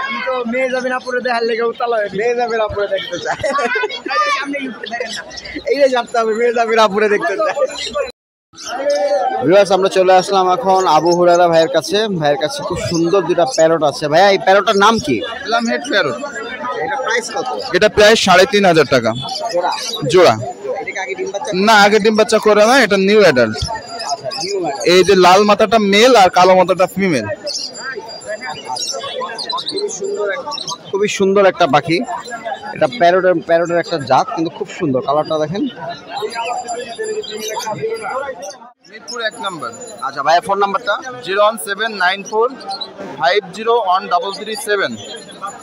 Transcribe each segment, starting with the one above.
আমি তো মেয়ে যাবেন আপুরে দেখার লেগে উতাল হয়ে মেয়ে যাবেন আপুরে দেখতে চাই। এই যে জানতে হবে মেয়ে যাবেন আপুরে দেখতে চাই। ভিউয়ার্স আমরা চলে আসলাম এখন আবু হুরায়রা ভাইয়ের কাছে। ভাইয়ের কাছে খুব সুন্দর দুটা প্যারট আছে। ভাইয়া এই প্যারটটার নাম কি? Plum head parrot. এটা প্রাইস কত? এটা প্রায় 3,500 টাকা জোড়া। জোড়া। এটা কি আগে ডিম বাচ্চা? না, আগে ডিম বাচ্চা করে না, এটা নিউ অ্যাডাল্ট। আচ্ছা, নিউ মানে এই যে লাল মাথাটা মেল আর কালো মাথাটা ফিমেল। খুবই সুন্দর একটা পাখি। এটা প্যারটের একটা জাত, কিন্তু খুব সুন্দর কালারটা দেখেন। মিরপুর 1 নম্বর। আচ্ছা ভাইয়ের ফোন নাম্বারটা? 01794503337।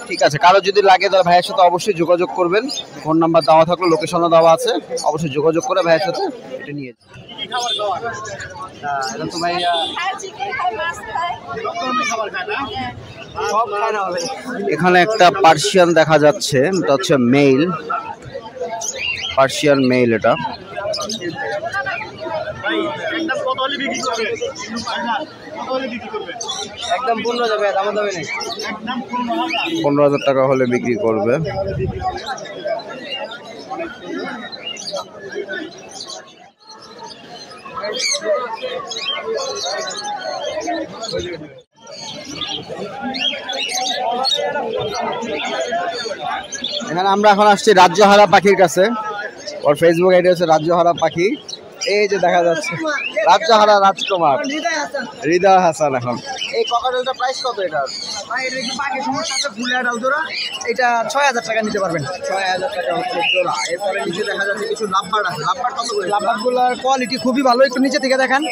ঠিক আছে, কারো যদি লাগে তাহলে ভাইয়ের সাথে অবশ্যই যোগাযোগ করবেন। ফোন নাম্বার দেওয়া থাকলো, লোকেশনও দেওয়া আছে, অবশ্যই যোগাযোগ করে ভাইয়ের সাথে এটা নিয়ে এটা তো ভাইয়া এখানে একটা পার্সিয়ান দেখা যাচ্ছে, এটা হচ্ছে মেল, পার্সিয়ান মেল। এটা একদম 15,000 টাকা হলে বিক্রি করবে। এখানে আমরা এখন আসছি রাজ্যহারা পাখির কাছে। ওর ফেসবুক আইডি হচ্ছে রাজ্যহারা পাখি। এই যে দেখা যাচ্ছে রাজ্যহারা রাজকুমার হৃদয় হাসান। এখন এই ককাটেলটা প্রাইস কত? এটার এটা 6,000 টাকা নিতে পারবেন। 6,000 টাকা হচ্ছে জোড়া। এরপরে নিচে দেখা যাচ্ছে কিছু লাভবার্ড আছে। লাভবার্ড কত করে? লাভবার্ডগুলোর কোয়ালিটি খুবই ভালো, একটু নিচে থেকে দেখেন।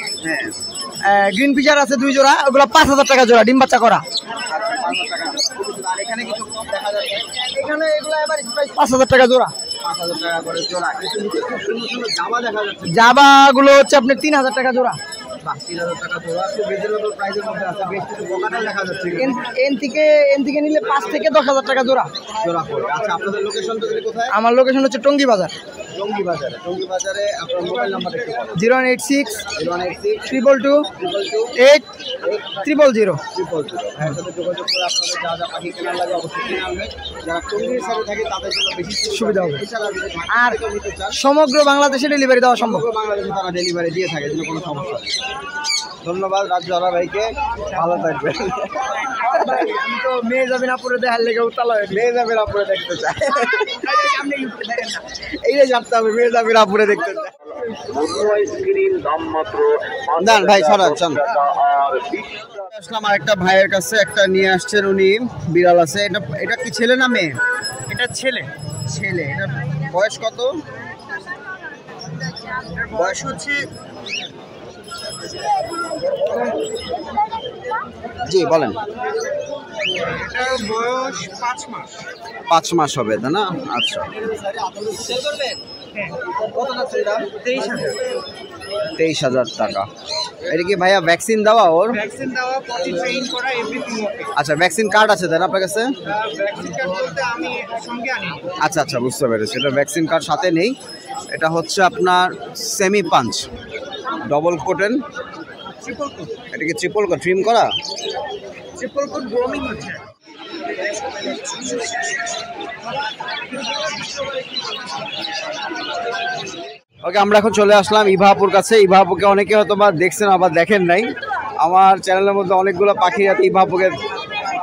গ্রিন পিজার আছে 2 জোড়া, ওগুলো 5,000 টাকা জোড়া, ডিম বাচ্চা করা। আর এখানে কিছু দেখা যাচ্ছে, এখানে এগুলো এবার প্রাইস 5,000 টাকা জোড়া। 5,000 টাকা করে জোড়া। কিছু নিচে খুব সুন্দর সুন্দর জামা দেখা যাচ্ছে। জাবাগুলো হচ্ছে আপনার 3,000 টাকা জোড়া। 3,000 টাকা জোড়া। খুব রিজনেবল প্রাইসের মধ্যে আছে। বেশ কিছু ককাটেল দেখা যাচ্ছে। এন থেকে নিলে 5 থেকে 10,000 টাকা জোড়া জোড়া পড়ে। আচ্ছা, আপনাদের লোকেশনটা কোথায়? আমার লোকেশন হচ্ছে টঙ্গী বাজার। টঙ্গী বাজারে। টঙ্গী বাজারে আপনার মোবাইল নাম্বার একটু বলুন। 086 086 222 800। ভাইয়ের সাথে যোগাযোগ করে আপনাদের যা যা পাখি কেনার লাগে অবশ্যই কিনে আনবেন। যারা টঙ্গীর সাথে থাকে তাদের জন্য বেশি সুবিধা হবে। এছাড়া যদি আর মার্কেট থেকে নিতে চান, সমগ্র বাংলাদেশে ডেলিভারি দেওয়া সম্ভব। সমগ্র বাংলাদেশে তারা ডেলিভারি দিয়ে থাকে, যেন কোনো সমস্যা নেই। ধন্যবাদ রাজ্যহারা ভাইকে, ভালো থাকবেন। আমি তো মেয়ে যাবেন আপুরে দেখার লেগে উতাল হয়ে মেয়ে যাবেন আপুরে দেখতে চাই। এই যে জানতে হবে মেয়ে যাবেন আপুরে দেখতে চাই। দান ভাই ছড়ান চল। আসলাম আরেকটা ভাইয়ের কাছে, একটা নিয়ে আসছেন উনি, বিড়াল আছে। এটা কি ছেলে না মেয়ে? এটা ছেলে। ছেলে। এটা বয়স কত? বয়স হচ্ছে জি বলেন। এটার বয়স 5 মাস। 5 মাস হবে তাই না? আচ্ছা, কত যাচ্ছে এটা? 23,000। 23,000 টাকা। এটা কি ভাইয়া ভ্যাকসিন দেওয়া ওর? ভ্যাকসিন দেওয়া, পটি ট্রেন করা, এভরিথিং ওকে। আচ্ছা, ভ্যাকসিন কার্ড আছে তাই না আপনার কাছে? ভ্যাকসিন কার্ড বলতে আমি সঙ্গে আনি। আচ্ছা আচ্ছা, বুঝতে পেরেছি। এটা ভ্যাকসিন কার্ড সাথে নেই। এটা হচ্ছে আপনার semi punch, double coated. Triple coat. এটা কি ট্রিপল কোট ট্রিম করা? ট্রিপল কোট গ্রোমিং হচ্ছে। ওকে, আমরা এখন চলে আসলাম ইভাপুর কাছে। ইভাপুকে অনেকে হয়তো বা দেখছেন, আবার দেখেন নাই। আমার চ্যানেলের মধ্যে অনেকগুলো পাখি আছে।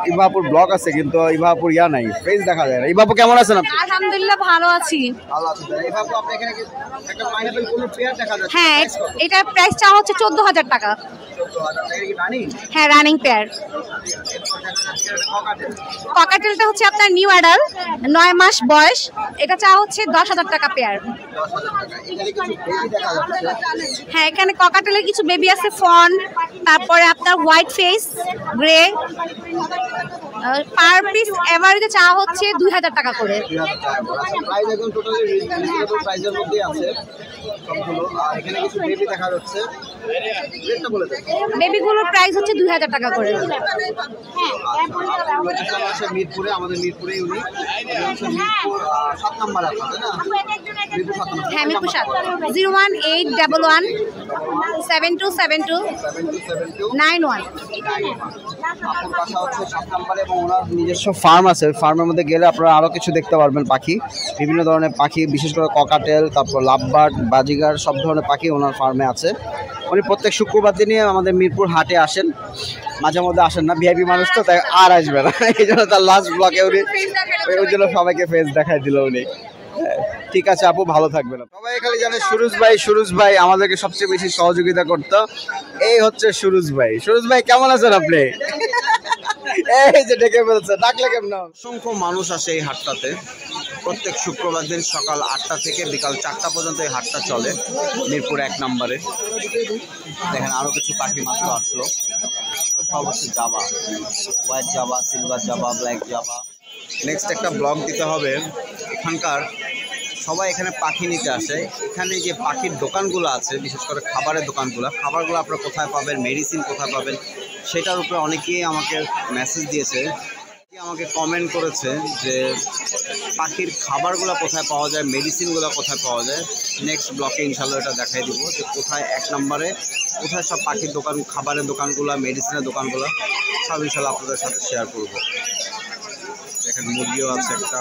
ইভাপুর ব্লগ আছে, কিন্তু ইভাপুর ইয়া নাই, ফেস দেখা যায় না। ইভাপু কেমন আছেন আপনি? আলহামদুলিল্লাহ ভালো আছি। ভালো আছেন। ইভাপু আপনি এখানে কি একটা পাইনাপল কোন পেয়ার দেখা যাচ্ছে? হ্যাঁ, এটার প্রাইসটা হচ্ছে 14,000 টাকা। 14,000 টাকা কি রানিং? হ্যাঁ, রানিং পেয়ার। ককাটেলটা হচ্ছে আপনার নিউ অ্যাডাল্ট, 9 মাস বয়স। এটা চা হচ্ছে 10,000 টাকা পেয়ার। 10,000 টাকা। এখানে কিছু বেবি দেখা যাচ্ছে। হ্যাঁ, এখানে ককাটেলের কিছু বেবি আছে, ফন, তারপরে আপনার white face, grey. Per piece এভারেজে চা হচ্ছে 2,000 টাকা করে। 2,000 টাকা। আচ্ছা, প্রাইস এখন টোটালি রিজনেবল প্রাইসের মধ্যেই আছে সবগুলো। আর এখানে কিছু বেবি দেখা যাচ্ছে। রেটটা বলে দেন। বেবিগুলোর প্রাইস হচ্ছে 2000 টাকা করে। লোকেশন আছে মিরপুরে, আমাদের মিরপুরেই উনি। মিরপুর 7 নম্বর আপনাদের না? মিরপুর 7 নম্বর। হ্যাঁ, মিরপুর 7 01811 7272 91। আপুর বাসা হচ্ছে 7 নম্বরে এবং ওনার নিজস্ব ফার্ম আছে। ওই ফার্মের মধ্যে গেলে আপনারা আরও কিছু দেখতে পারবেন পাখি, বিভিন্ন ধরনের পাখি, বিশেষ করে ককাটেল, তারপর লাভবার্ড, বাজিগার, সব ধরনের পাখি ওনার ফার্মে আছে। উনি প্রত্যেক শুক্রবার দিনই আমাদের মিরপুর হাটে আসেন, মাঝে মধ্যে আসেন না, ভিআইপি মানুষ তো, তাই আর আসবে না, এই জন্য তার লাস্ট ব্লকে উনি ওই জন্য সবাইকে ফেস দেখাই দিল উনি। ঠিক আছে আপু, ভালো থাকবেন। সবাই খালি জানে সুরুজ ভাই আমাদেরকে সবচেয়ে বেশি সহযোগিতা করতো। এই হচ্ছে সুরুজ ভাই কেমন আছেন আপনি? এই যে ডেকে বলছে, ডাকলে কেমন? অসংখ্য মানুষ আসে এই হাটটাতে। প্রত্যেক শুক্রবার দিন সকাল 8টা থেকে বিকাল 4টা পর্যন্ত এই হাটটা চলে মিরপুর 1 নম্বরে। দেখেন আরো কিছু পাখি মাত্র আসলো, সব হচ্ছে জাবা, হোয়াইট জাবা, সিলভার জাবা, ব্ল্যাক জাবা। নেক্সট একটা ব্লগ দিতে হবে। এখানকার সবাই এখানে পাখি নিতে আসে। এখানে যে পাখির দোকানগুলো আছে, বিশেষ করে খাবারের দোকানগুলো, খাবারগুলো আপনারা কোথায় পাবেন, মেডিসিন কোথায় পাবেন, সেটার উপরে অনেকেই আমাকে মেসেজ দিয়েছে, আমাকে কমেন্ট করেছে যে পাখির খাবারগুলো কোথায় পাওয়া যায়, মেডিসিনগুলো কোথায় পাওয়া যায়। নেক্সট ব্লকে ইনশাল্লাহ এটা দেখাই দিব যে কোথায় 1 নম্বরে কোথায় সব পাখির দোকান, খাবারের দোকানগুলো, মেডিসিনের দোকানগুলো সব ইনশাল্লাহ আপনাদের সাথে শেয়ার করব। দেখেন মুরগিও আছে একটা।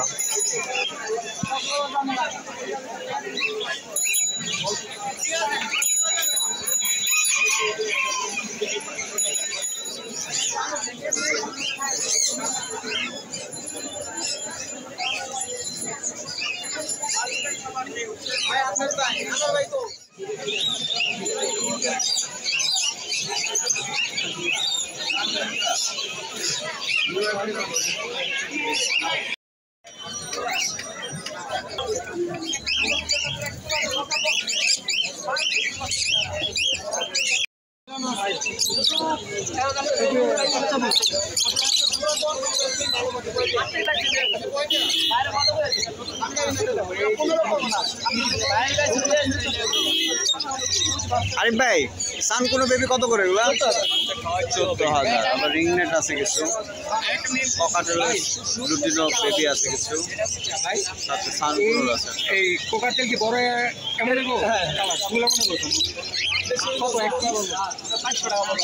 আরিফ ভাই, সান কোনো বেবি কত করে এগুলা? 14,000। আবার রিং নেট আছে কিছু, ককাটেল লুটিনো বেবি আছে কিছু, সাথে সান কোনো আছে। এই কোকাটেল কি বড় কেমন দেবো? হ্যাঁ, কালার মনে করুন কত একটা বলবো 500 টাকা।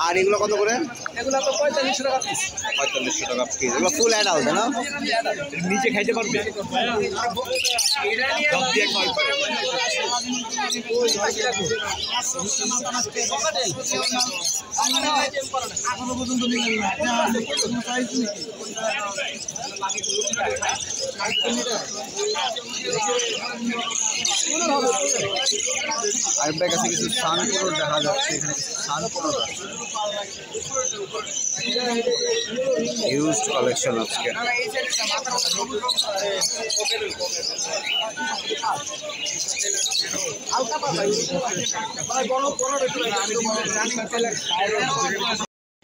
আর এগুলো কত করে? এগুলো তো 4500 টাকা পিস। 4500 টাকা পিস। এগুলো ফুল অ্যাডাল্ট না? নিজে খাইতে পারবে। আরিফ ভাইয়ের কাছে কিছু সান পুরো দেখা যাচ্ছে, এখানে কিছু সান পুরো আছে, হিউজ কালেকশন আজকে।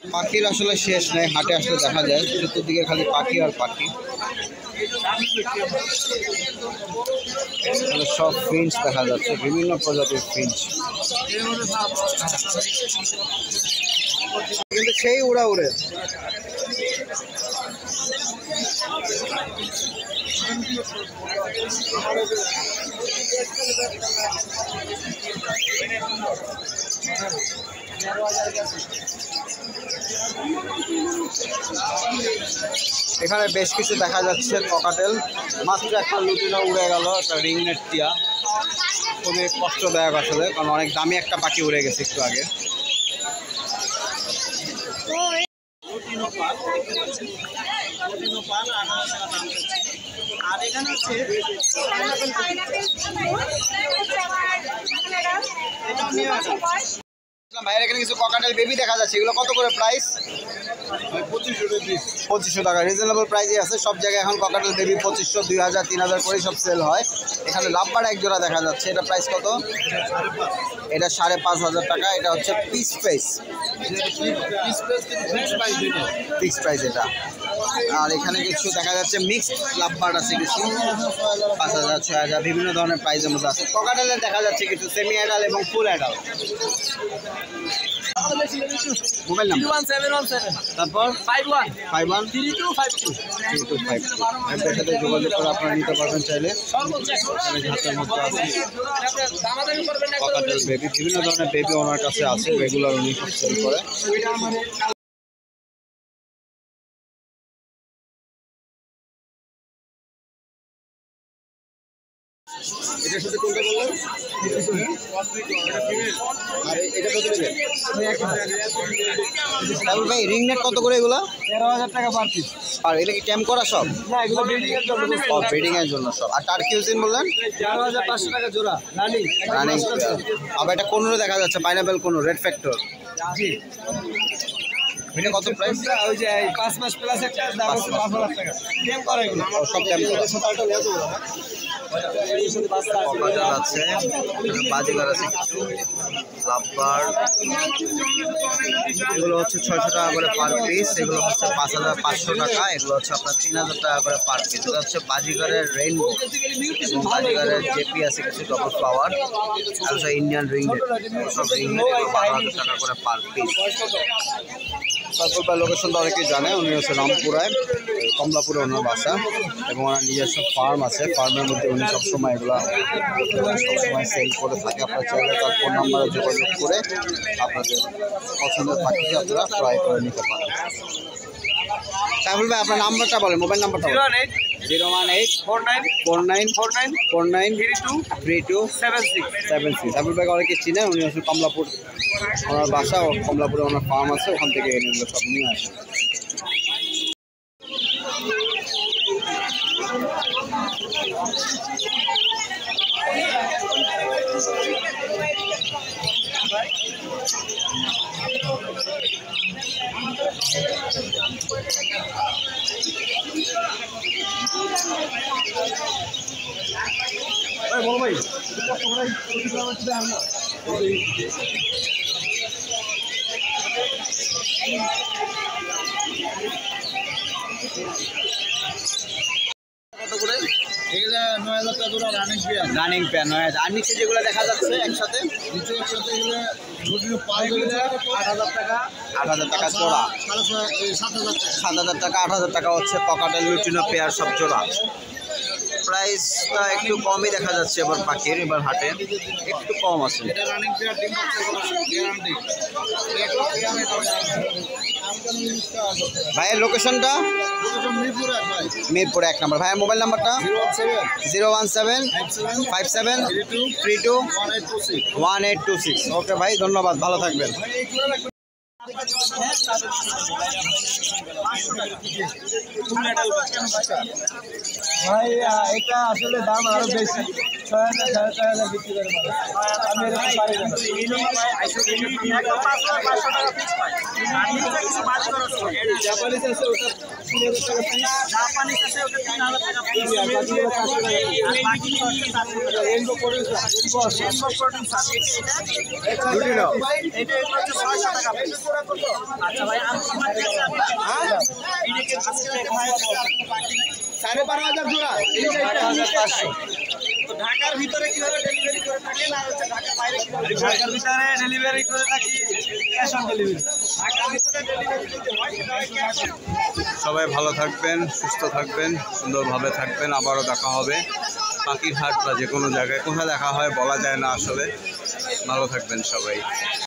পাখির আসলে শেষ নেই, হাটে আসলে দেখা যায় চতুর্দিকে খালি পাখি আর পাখি। সব ফিঞ্চ দেখা যাচ্ছে, বিভিন্ন প্রজাতির ফিঞ্চ, কিন্তু সেই উড়া উড়ে। এখানে বেশ কিছু দেখা যাচ্ছে ককাটেল, মাত্র একটা লুটিনো উড়ে গেল, একটা রিং নেট টিয়া, খুবই কষ্টদায়ক আসলে, কারণ অনেক দামি একটা পাখি উড়ে গেছে একটু আগে। আর এখানে হচ্ছে ভাইয়ের এখানে কিছু ককাটেল বেবি দেখা যাচ্ছে, এগুলো কত করে প্রাইস? 2500 টাকা রিজনেবল প্রাইসে আছে সব জায়গায় এখন ককাটেল বেবি 2500 2000 3000 করে সব সেল হয়। এখানে লাভবার এক জোড়া দেখা যাচ্ছে, এটা প্রাইস কত? এটা 5500 টাকা। এটা হচ্ছে পিস প্রাইস, ফিক্স প্রাইস এটা। আর এখানে কিছু দেখা যাচ্ছে মিক্সড লাভবার আছে কিছু 5000 6000 বিভিন্ন ধরনের প্রাইসের মধ্যে আছে। ককাটেলের দেখা যাচ্ছে কিছু সেমি অ্যাডাল এবং ফুল অ্যাডাল। মোবাইল নাম্বার 1717 তারপর 51 51 3252 এর সাথে যোগাযোগ করে আপনারা নিতে পারবেন চাইলে। হাতের মধ্যে আছে ককাটেল বেবি, বিভিন্ন ধরনের বেবি ওনার কাছে আছে, রেগুলার উনি সেল করে। এটার সাথে কোনটা বললেন? আর এটা কত নেবেন? তারপর ভাই রিং নেট কত করে এগুলো? 13000 টাকা পার পিস। আর এটা কি ট্যাম করা সব? না, এগুলো ব্রিডিং এর জন্য। ও ব্রিডিং এর জন্য সব। আর টার্কিউজিন বললেন 11500 টাকা জোড়া রানিং। রানিং। আবার এটা কোন দেখা যাচ্ছে পাইনাপেল কোন রেড ফ্যাক্টর। জি, এটা কত প্রাইস? ওই যে 5 মাস প্লাস একটা দাম হচ্ছে 5000 টাকা। গেম করে এগুলো সব ট্যাম করা। সাথে নিয়ে যাবো। ককাটেল আছে, বাজিগার আছে কিছু, লাভবার। এগুলো হচ্ছে 600 টাকা করে পার পিস, এগুলো হচ্ছে 5500 টাকা, এগুলো হচ্ছে আপনার 3000 টাকা করে পার পিস। এটা হচ্ছে বাজিগারের রেইনবো এবং বাজিগারের জেপি আছে কিছু ডবল ফ্লাওয়ার, আর হচ্ছে ইন্ডিয়ান রিংনেট, সব রিংনেট 12000 টাকা করে পার পিস। তারপর লোকেশনটা অনেকেই জানে, উনি হচ্ছে রামপুরায়, কমলাপুরে ওনার বাসা এবং ওনার নিজস্ব ফার্ম আছে। ফার্মের মধ্যে উনি সবসময় এগুলো সবসময় সেল করে থাকে। আপনারা চাইলে তার ফোন নাম্বারে যোগাযোগ করে আপনাদের পছন্দের পাখিটি আপনারা ক্রয় করে নিতে পারেন। সাইফুল ভাই আপনার নাম্বারটা বলেন, মোবাইল নাম্বারটা 01849323276। সাইফুল ভাই অনেকে চিনেন, উনি হচ্ছে কমলাপুর ওনার বাসা, ও কমলাপুরে ওনার ফার্ম আছে, ওখান থেকে এগুলো সব নিয়ে আসেন। রানিং প্যান আর নিচে যেগুলো দেখা যাচ্ছে একসাথে 8000 টাকা 8000 টাকা জোড়া, 7000 টাকা 8000 টাকা হচ্ছে পকাটেল লুটিনো পেয়ার সব জোড়া। প্রাইসটা একটু কমই দেখা যাচ্ছে এবার পাখির, এবার হাটে একটু কম আছে। ভাইয়ের লোকেশনটা মিরপুর 1 নম্বর। ভাইয়ের মোবাইল নাম্বারটা 0175732321826। ওকে ভাই, ধন্যবাদ, ভালো থাকবেন। ভাই এটা আসলে দাম আরো বেশি, 6000 6500 বিক্রি করে পারে। আমি এরকম পারি না। জাপানিজ আছে ওটা 3000 টাকা পিস, জাপানিজ আছে ওটা 3000 টাকা পিস, আর বাকিগুলো 500 টাকা পিস। রেইনবো প্রোডিউস আছে, রেইনবো প্রোডিউস আছে। এটা দুটি নাও, এটা হচ্ছে 600 টাকা পিস। আচ্ছা ভাই, হ্যাঁ এদিকে আজকে ভাই 12500 জোড়া, 12500। তো ঢাকার ভিতরে কিভাবে ডেলিভারি করে থাকেন আর হচ্ছে ঢাকার বাইরে কিভাবে? ঢাকার ভিতরে ডেলিভারি করে থাকি ক্যাশ অন ডেলিভারি। ঢাকার ভিতরে ডেলিভারি দিতে হয় সেটা ক্যাশ অন। সবাই ভালো থাকবেন, সুস্থ থাকবেন, সুন্দরভাবে থাকবেন। আবারও দেখা হবে পাখির হাট বা যে কোনো জায়গায়, কোথায় দেখা হয় বলা যায় না আসলে। ভালো থাকবেন সবাই।